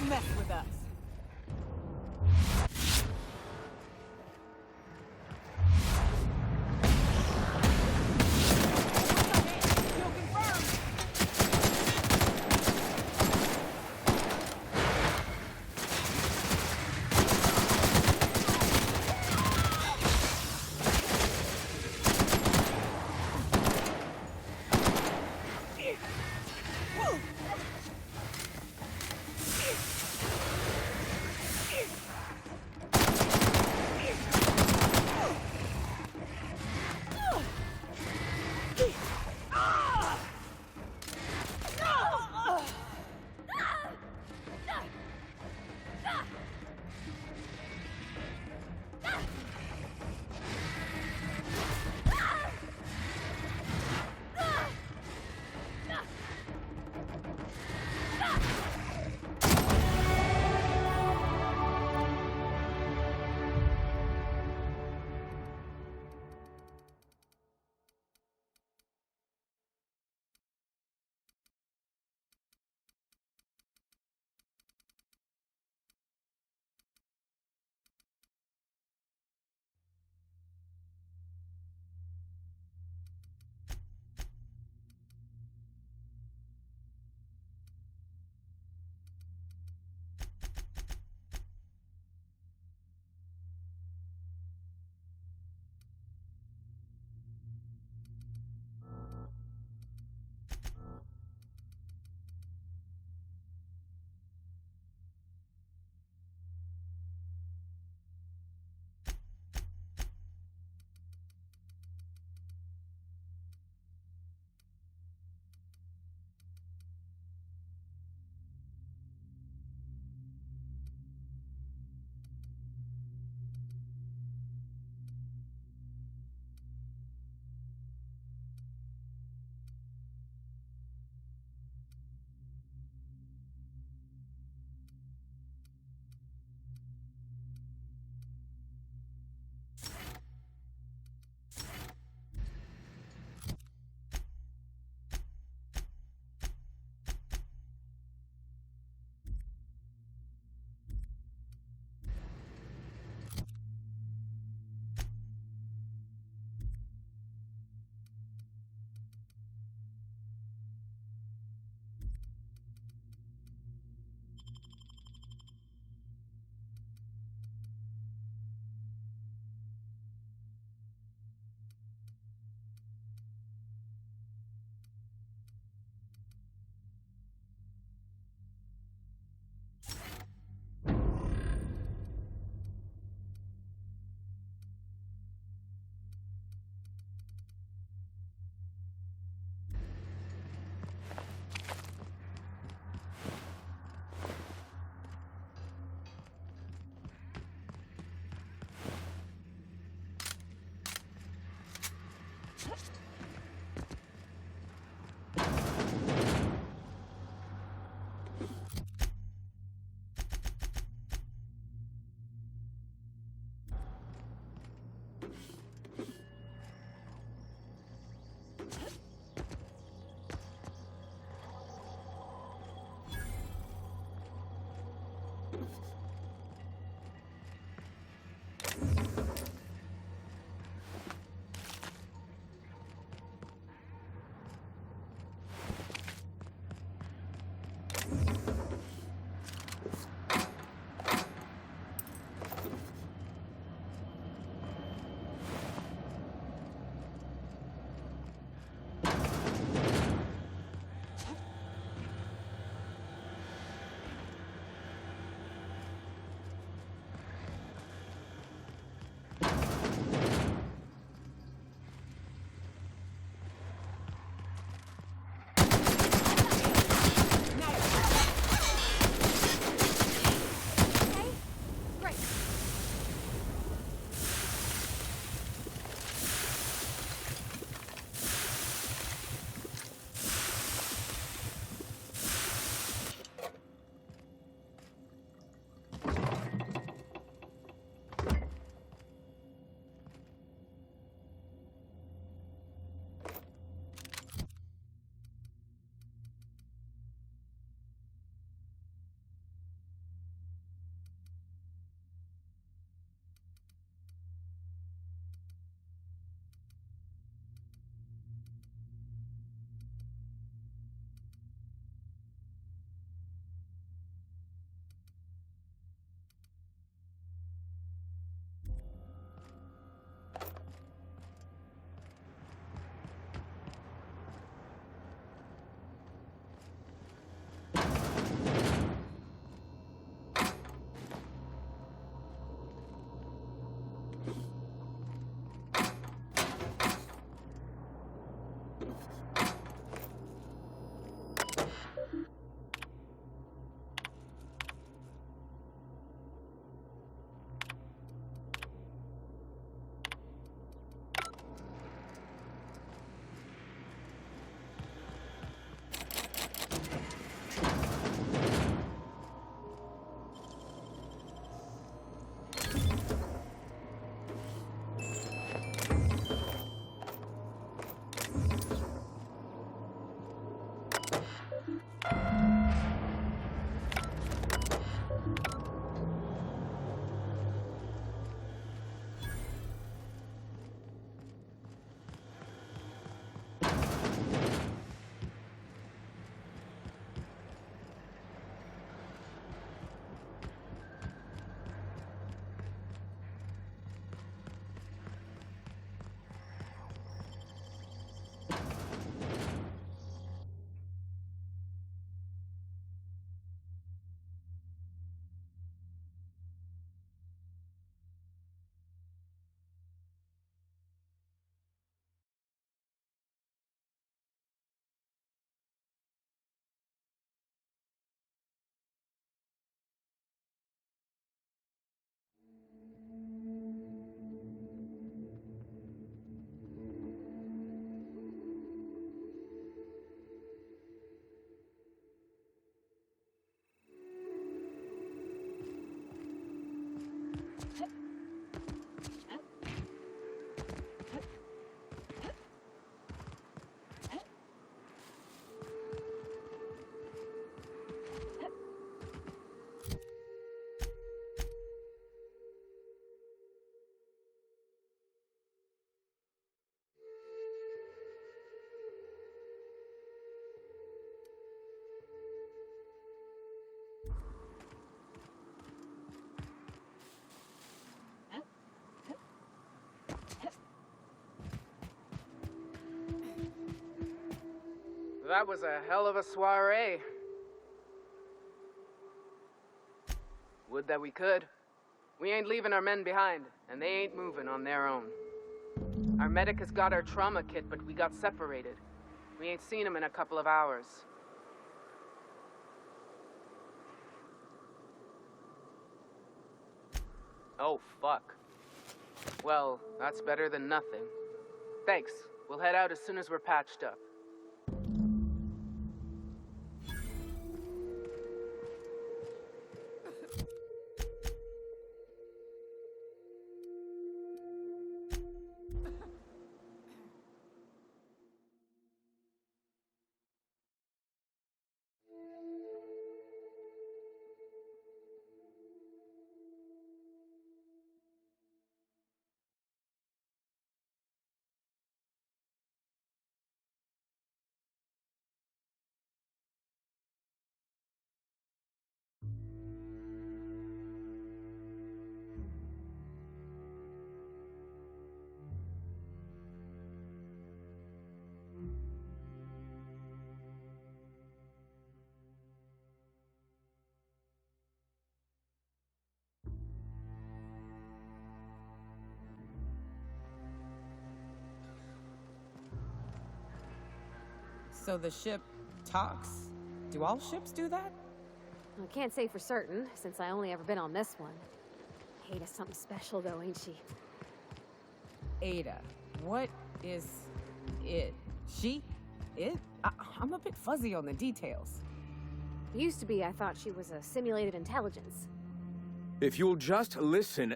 mess with us. That was a hell of a soiree. Would that we could. We ain't leaving our men behind, and they ain't moving on their own. Our medic has got our trauma kit, but we got separated. We ain't seen him in a couple of hours. Oh, fuck. Well, that's better than nothing. Thanks. We'll head out as soon as we're patched up. So the ship talks? Do all ships do that? I can't say for certain, since I only ever been on this one. Ada's something special though, ain't she? Ada. What is it? She? It? I'm a bit fuzzy on the details. Used to be I thought she was a simulated intelligence. If you'll just listen...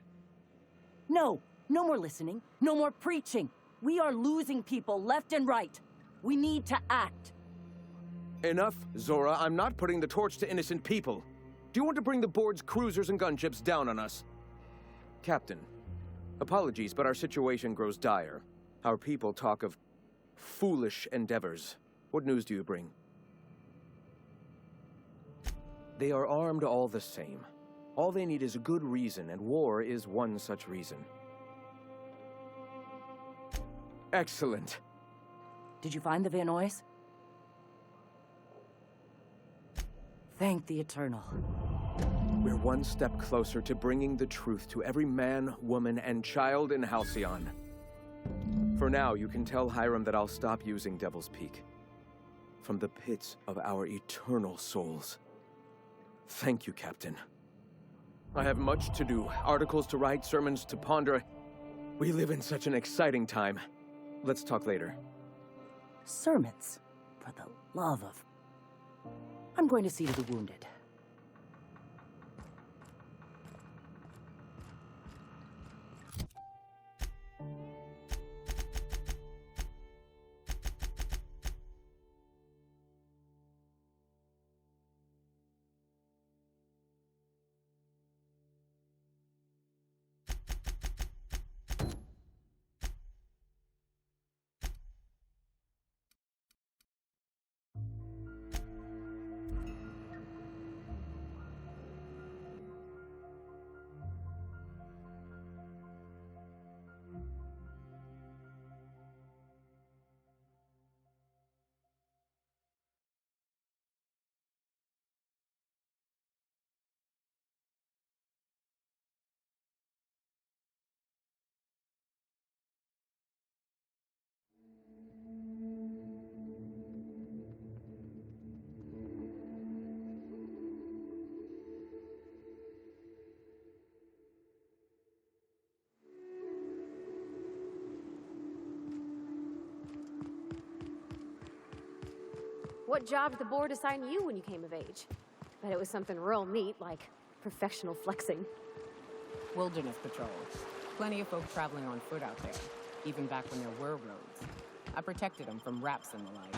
No! No more listening. No more preaching. We are losing people left and right. We need to act. Enough, Zora. I'm not putting the torch to innocent people. Do you want to bring the board's cruisers and gunships down on us? Captain, apologies, but our situation grows dire. Our people talk of foolish endeavors. What news do you bring? They are armed all the same. All they need is a good reason, and war is one such reason. Excellent. Did you find the Vanoys? Thank the Eternal. We're one step closer to bringing the truth to every man, woman, and child in Halcyon. For For now, you can tell Hiram that I'll stop using Devil's Peak. From the pits of our eternal souls. Thank you, Captain. I have much to do. Articles to write, sermons to ponder. We live in such an exciting time. Let's talk later. Sermons, for the love of... I'm going to see to the wounded. What job did the board assign you when you came of age? Bet it was something real neat, like professional flexing. Wilderness patrol. Plenty of folk traveling on foot out there, even back when there were roads. I protected them from raps and the like.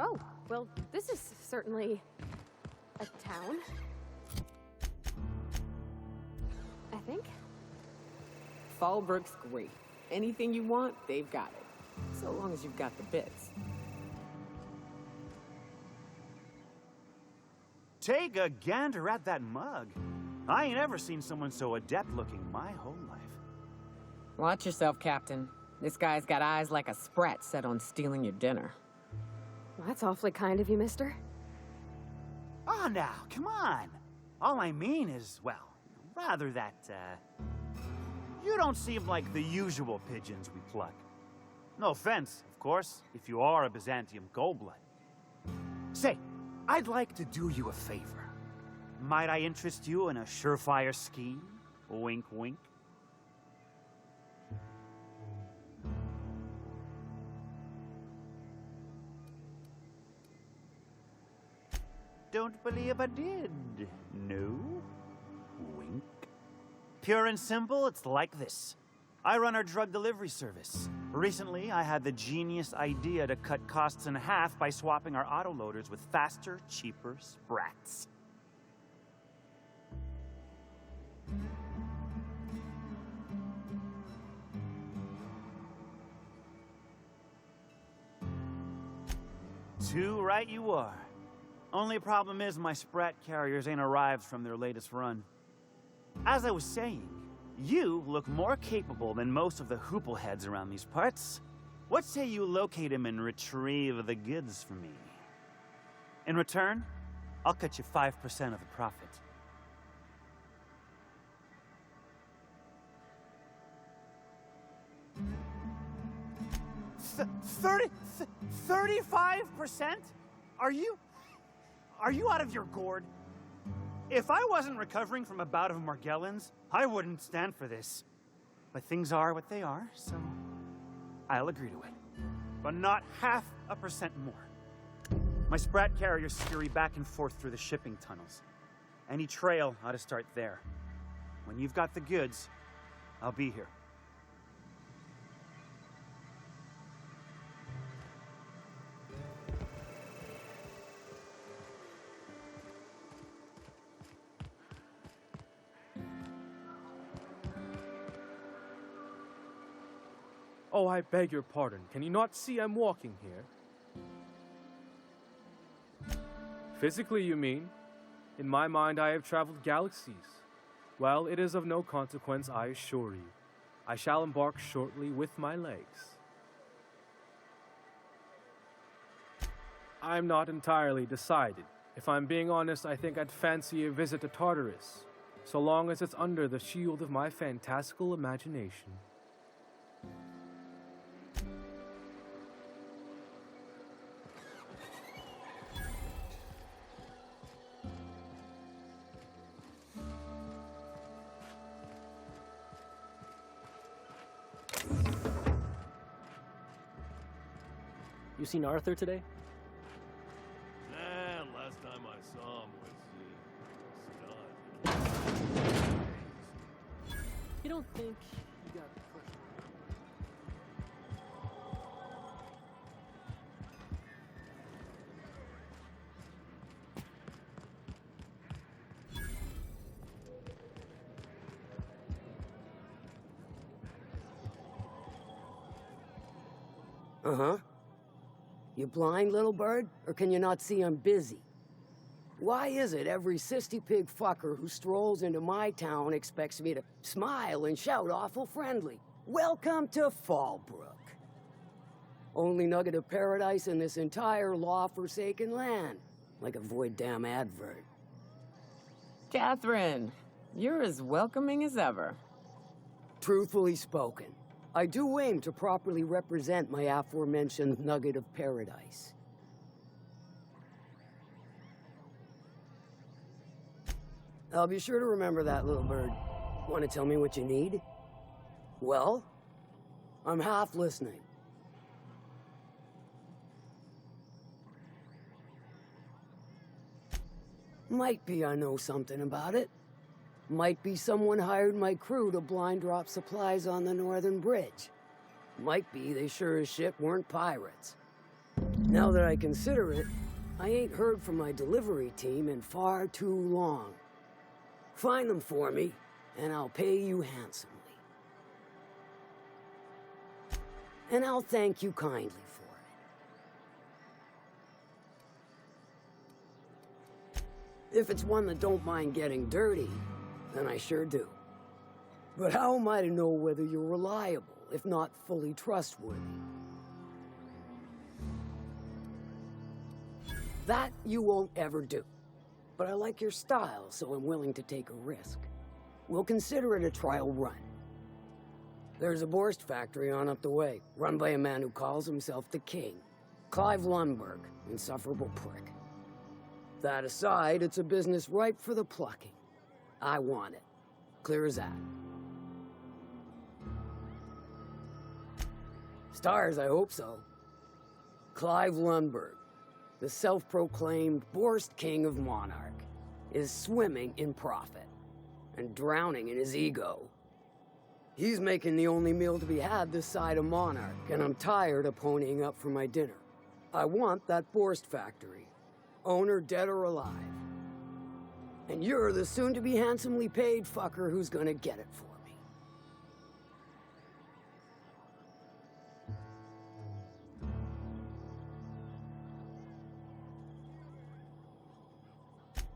Oh, well, this is certainly a town. I think. Fallbrook's great. Anything you want, they've got it. So long as you've got the bits. Take a gander at that mug. I ain't ever seen someone so adept looking my whole life. Watch yourself, Captain. This guy's got eyes like a sprat set on stealing your dinner. Well, that's awfully kind of you, mister. Oh, now, come on. All I mean is, well, rather that, you don't seem like the usual pigeons we pluck. No offense, of course, if you are a Byzantium goldblood. Say, I'd like to do you a favor. Might I interest you in a surefire scheme? Wink, wink. Don't believe I did. No? Wink. Pure and simple, it's like this. I run our drug delivery service. Recently, I had the genius idea to cut costs in half by swapping our autoloaders with faster, cheaper sprats. Too right you are. Only problem is my sprat carriers ain't arrived from their latest run. As I was saying, you look more capable than most of the hoople heads around these parts. What say you locate him and retrieve the goods for me? In return, I'll cut you 5% of the profit. 35%? Are you out of your gourd? If I wasn't recovering from a bout of Morgellons, I wouldn't stand for this. But things are what they are, so I'll agree to it. But not 0.5% more. My Sprat carriers scurry back and forth through the shipping tunnels. Any trail ought to start there. When you've got the goods, I'll be here. Oh, I beg your pardon. Can you not see I'm walking here? Physically, you mean? In my mind, I have traveled galaxies. Well, it is of no consequence, I assure you. I shall embark shortly with my legs. I'm not entirely decided. If I'm being honest, I think I'd fancy a visit to Tartarus, so long as it's under the shield of my fantastical imagination. You seen Arthur today? Nah, last time I saw him was stunned. You don't think you got crushed? Uh-huh. You blind, little bird? Or can you not see I'm busy? Why is it every sissy pig fucker who strolls into my town expects me to smile and shout awful friendly? Welcome to Fallbrook. Only nugget of paradise in this entire law-forsaken land. Like a void damn advert. Catherine, you're as welcoming as ever. Truthfully spoken, I do aim to properly represent my aforementioned nugget of paradise. I'll be sure to remember that, little bird. Want to tell me what you need? Well, I'm half listening. Might be I know something about it. Might be someone hired my crew to blind drop supplies on the Northern Bridge. Might be they sure as shit weren't pirates. Now that I consider it, I ain't heard from my delivery team in far too long. Find them for me, and I'll pay you handsomely. And I'll thank you kindly for it. If it's one that don't mind getting dirty, then I sure do. But how am I to know whether you're reliable, if not fully trustworthy? That you won't ever do. But I like your style, so I'm willing to take a risk. We'll consider it a trial run. There's a Borst factory on up the way, run by a man who calls himself the King. Clive Lundberg, insufferable prick. That aside, it's a business ripe for the plucking. I want it. Clear as that. Stars, I hope so. Clive Lundberg, the self-proclaimed Borst King of Monarch, is swimming in profit and drowning in his ego. He's making the only meal to be had this side of Monarch, and I'm tired of ponying up for my dinner. I want that Borst factory, owner dead or alive. And you're the soon-to-be handsomely paid fucker who's gonna get it for me.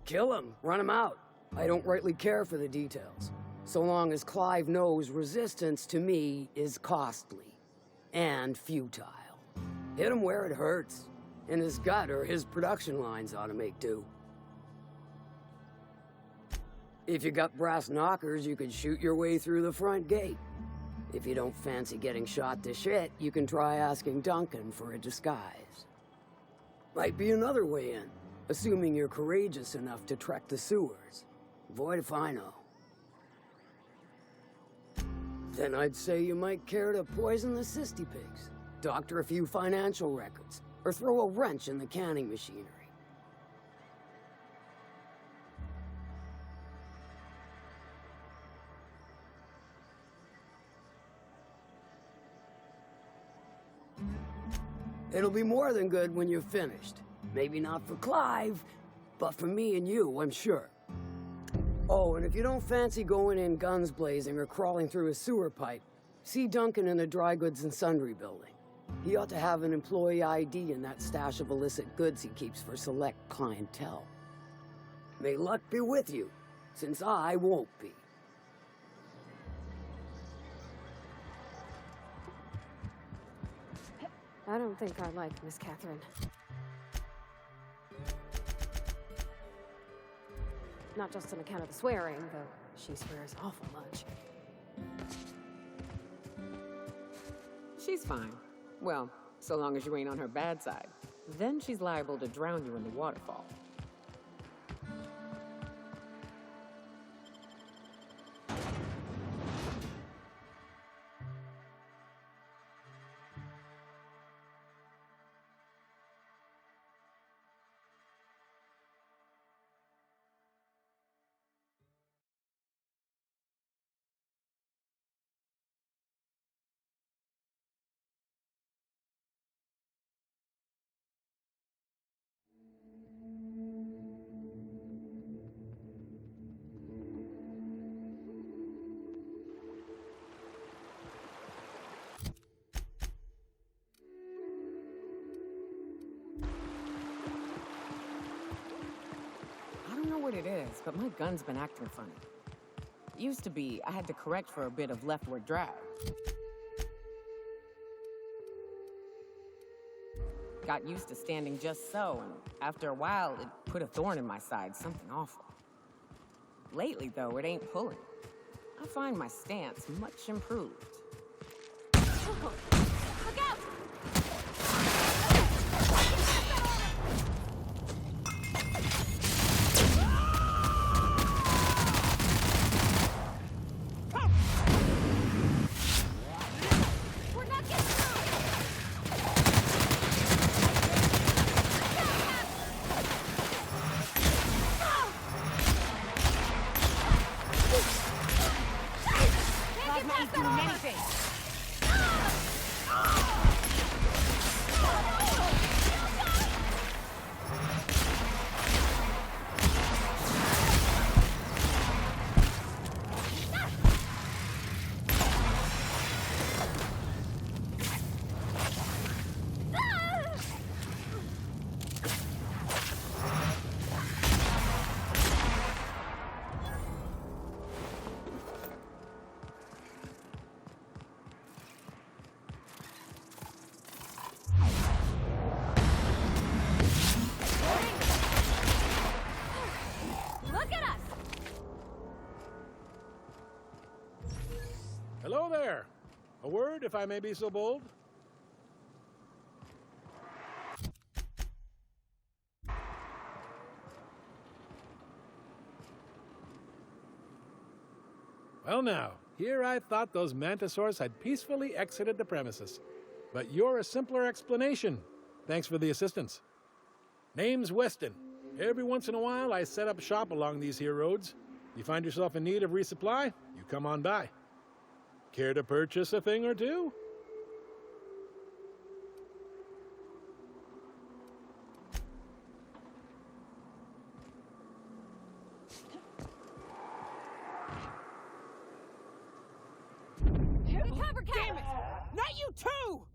Kill him, run him out. I don't rightly care for the details, so long as Clive knows resistance to me is costly and futile. Hit him where it hurts. In his gut, or his production lines ought to make do. If you got brass knockers, you could shoot your way through the front gate. If you don't fancy getting shot to shit, you can try asking Duncan for a disguise. Might be another way in, assuming you're courageous enough to trek the sewers. Void if I know. Then I'd say you might care to poison the cysty pigs, doctor a few financial records, or throw a wrench in the canning machinery. It'll be more than good when you're finished. Maybe not for Clive, but for me and you, I'm sure. Oh, and if you don't fancy going in guns blazing or crawling through a sewer pipe, see Duncan in the dry goods and sundry building. He ought to have an employee ID in that stash of illicit goods he keeps for select clientele. May luck be with you, since I won't be. I don't think I like Miss Catherine. Not just on account of the swearing, though she swears awful much. She's fine. Well, so long as you ain't on her bad side. Then she's liable to drown you in the waterfall. I don't know what it is, but my gun's been acting funny. Used to be, I had to correct for a bit of leftward drag. Got used to standing just so, and after a while, it put a thorn in my side, something awful. Lately, though, it ain't pulling. I find my stance much improved. Look out! We're not getting Plasma ain't doing anything! Look at us! Hello there. A word, if I may be so bold? Well now, here I thought those mantisaurs had peacefully exited the premises. But you're a simpler explanation. Thanks for the assistance. Name's Weston. Every once in a while, I set up shop along these here roads. You find yourself in need of resupply, you come on by. Care to purchase a thing or two? Cover, Damn it! Not you too!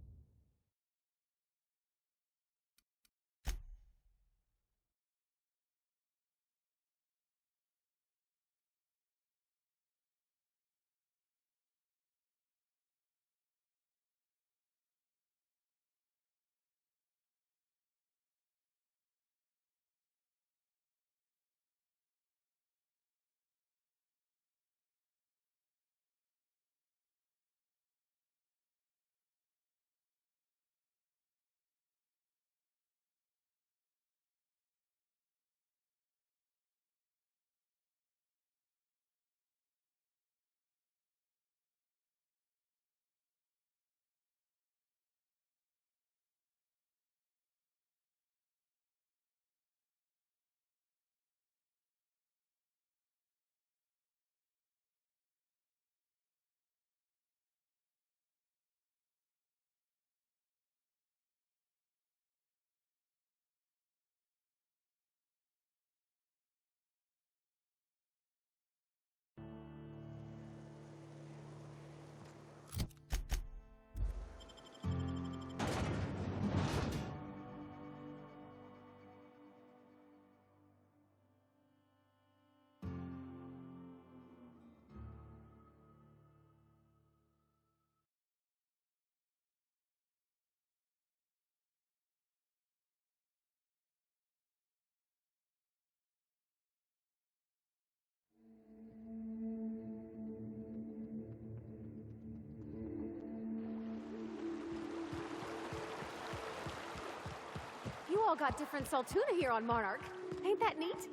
all got different Saltuna here on Monarch. Ain't that neat?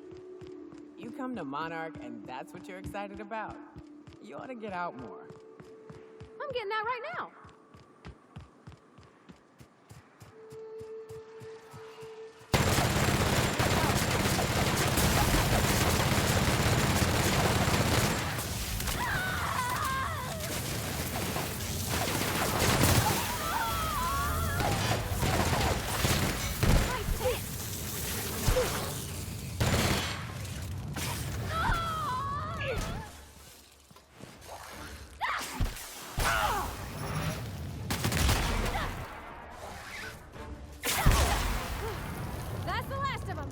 You come to Monarch and that's what you're excited about? You ought to get out more. I'm getting out right now. That's the last of them.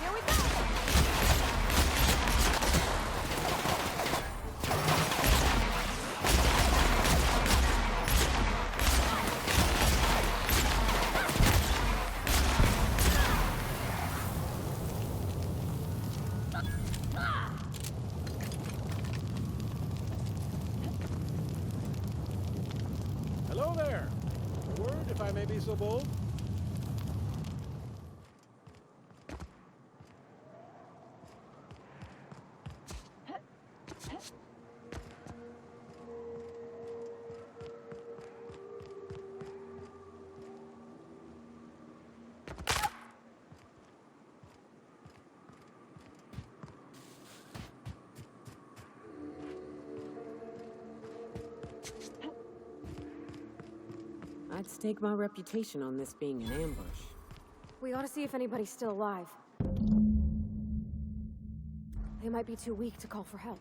Here we go. Hello there. A word, if I may be so bold. I'd stake my reputation on this being an ambush. We ought to see if anybody's still alive. They might be too weak to call for help.